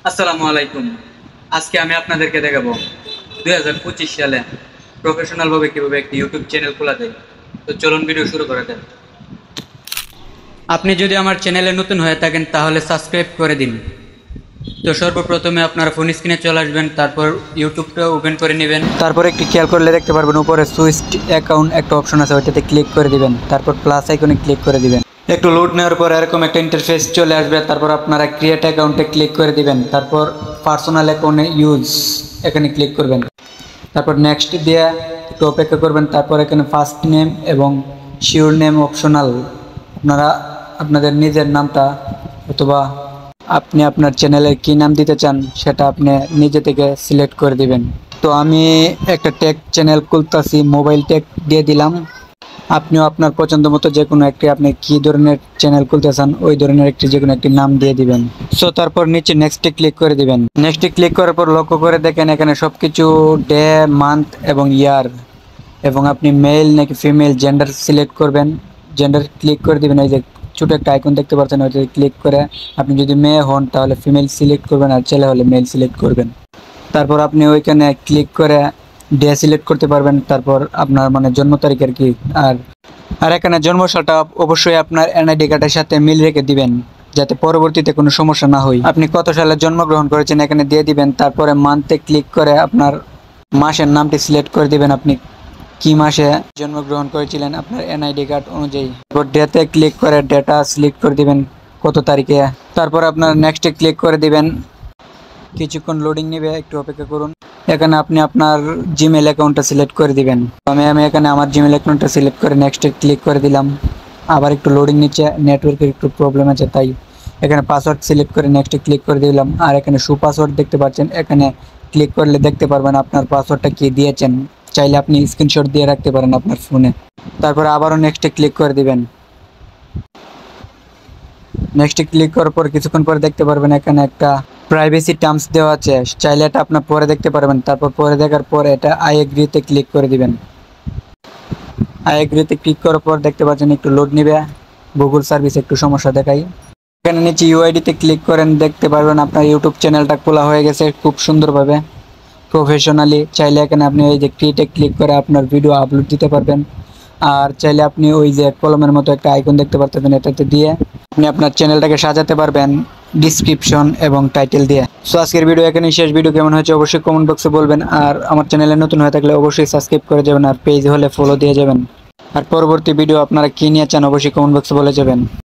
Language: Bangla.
আসসালামু আলাইকুম। আজকে আমি আপনাদেরকে দেখাবো 2025 সালে প্রফেশনাল ভাবে কিভাবে একটি ইউটিউব চ্যানেল খোলা যায়। তো চলুন ভিডিও শুরু করা যাক। আপনি যদি আমার চ্যানেলে নতুন হয়ে থাকেন তাহলে সাবস্ক্রাইব করে দিন। তো সর্বপ্রথমে আপনারা ফোন স্ক্রিনে চলে আসবেন, তারপর ইউটিউবটা ওপেন করে নেবেন। তারপর একটি খেয়াল করলে দেখতে পারবেন উপরে সুইচ অ্যাকাউন্ট একটা অপশন আছে, ওইটাতে ক্লিক করে দিবেন। তারপর প্লাস আইকনে ক্লিক করে দিবেন। একটু লোড নেওয়ার পর এরকম একটা ইন্টারফেস চলে আসবে। তারপর আপনারা ক্রিয়েট অ্যাকাউন্টে ক্লিক করে দিবেন। তারপর পার্সোনাল অ্যাকাউন্টে ইউজ এখানে ক্লিক করবেন। তারপর নেক্সট দিয়ে একটু অপেক্ষা করবেন। তারপর এখানে ফার্স্ট নেম এবং শিওর নেম অপশনাল, আপনারা আপনাদের নিজের নামটা অথবা আপনি আপনার চ্যানেলের কী নাম দিতে চান সেটা আপনি নিজে থেকে সিলেক্ট করে দিবেন। তো আমি একটা টেক চ্যানেল খুলতেছি, মোবাইল টেক দিয়ে দিলাম। আপনিও আপনার পছন্দ মতো যে কোনো একটি, আপনি কী ধরনের চ্যানেল খুলতে চান ওই ধরনের একটি যে কোনো একটি নাম দিয়ে দিবেন। সো তারপর নিচে নেক্সটে ক্লিক করে দিবেন। নেক্সটে ক্লিক করার পর লক্ষ্য করে দেখেন এখানে সব কিছু ডে, মান্থ এবং ইয়ার, এবং আপনি মেল নাকি ফিমেল জেন্ডার সিলেক্ট করবেন। জেন্ডার ক্লিক করে দিবেন। এই যে ছোটো একটা আইকন দেখতে পাচ্ছেন, ওইটা ক্লিক করে আপনি যদি মেয়ে হন তাহলে ফিমেল সিলেক্ট করবেন, আর ছেলে হলে মেল সিলেক্ট করবেন। তারপর আপনি ওইখানে ক্লিক করে ডে সিলেক্ট করতে পারবেন। তারপর আপনার মানে জন্ম তারিখ আর কি। আর আর এখানে জন্মসালটা অবশ্যই আপনার এনআইডি কার্ডের সাথে মিল রেখে দিবেন, যাতে পরবর্তীতে কোনো সমস্যা না হয়। আপনি কত সালে জন্মগ্রহণ করেছেন এখানে দিয়ে দিবেন। তারপরে মান্থে ক্লিক করে আপনার মাসের নামটি সিলেক্ট করে দিবেন, আপনি কি মাসে জন্মগ্রহণ করেছিলেন আপনার এনআইডি কার্ড অনুযায়ী। তারপর ডেতে ক্লিক করে ডেটা সিলেক্ট করে দিবেন কত তারিখে। তারপর আপনার নেক্সটে ক্লিক করে দিবেন। কিছুক্ষণ লোডিং নেবে, একটু অপেক্ষা করুন। এখানে আপনি আপনার জিমেল অ্যাকাউন্টটা সিলেক্ট করে দিবেন। আমি এখানে আমার জিমেল অ্যাকাউন্টটা সিলেক্ট করে নেক্সটে ক্লিক করে দিলাম। আবার একটু লোডিং নিচ্ছে, নেটওয়ার্কের একটু প্রবলেম আছে, তাই এখানে পাসওয়ার্ড সিলেক্ট করে নেক্সটে ক্লিক করে দিলাম। আর এখানে শো পাসওয়ার্ড দেখতে পাচ্ছেন, এখানে ক্লিক করলে দেখতে পারবেন আপনার পাসওয়ার্ডটা কি দিয়েছেন। চাইলে আপনি স্ক্রিনশট দিয়ে রাখতে পারেন আপনার ফোনে। তারপরে আবারও নেক্সটে ক্লিক করে দিবেন। নেক্সটে ক্লিক করার পর কিছুক্ষণ পরে দেখতে পারবেন এখানে একটা প্রাইভেসি টার্মস দেওয়া আছে, চাইলে এটা আপনার পরে দেখতে পারবেন। তারপর পরে দেখার পর এটা আই এগ্রিতে ক্লিক করে দিবেন। আই এগ্রিতে ক্লিক করার পর দেখতে পাচ্ছেন একটু লোড নেবে, গুগল সার্ভিস একটু সমস্যা দেখাই। এখানে নিচে ইউআইডিতে ক্লিক করেন, দেখতে পারবেন আপনার ইউটিউব চ্যানেলটা খোলা হয়ে গেছে খুব সুন্দরভাবে প্রফেশনালি। চাইলে এখানে আপনি এই যে ক্রিয়েটে ক্লিক করে আপনার ভিডিও আপলোড দিতে পারবেন। আর চাইলে আপনি ওই যে কলমের মতো একটা আইকন দেখতে পারতেছেন, এটাতে দিয়ে আপনি আপনার চ্যানেলটাকে সাজাতে পারবেন ডিসক্রিপশন এবং টাইটেল দিয়ে। সো আজকের ভিডিও এখানেই শেষ। ভিডিও কেমন হয়েছে অবশ্যই কমেন্ট বক্সে বলবেন। আর আমার চ্যানেলে নতুন হয়ে থাকলে অবশ্যই সাবস্ক্রাইব করে যাবেন, আর পেজ হলে ফলো দিয়ে যাবেন। আর পরবর্তী ভিডিও আপনারা কী নিয়ে চান অবশ্যই কমেন্ট বক্সে বলে যাবেন।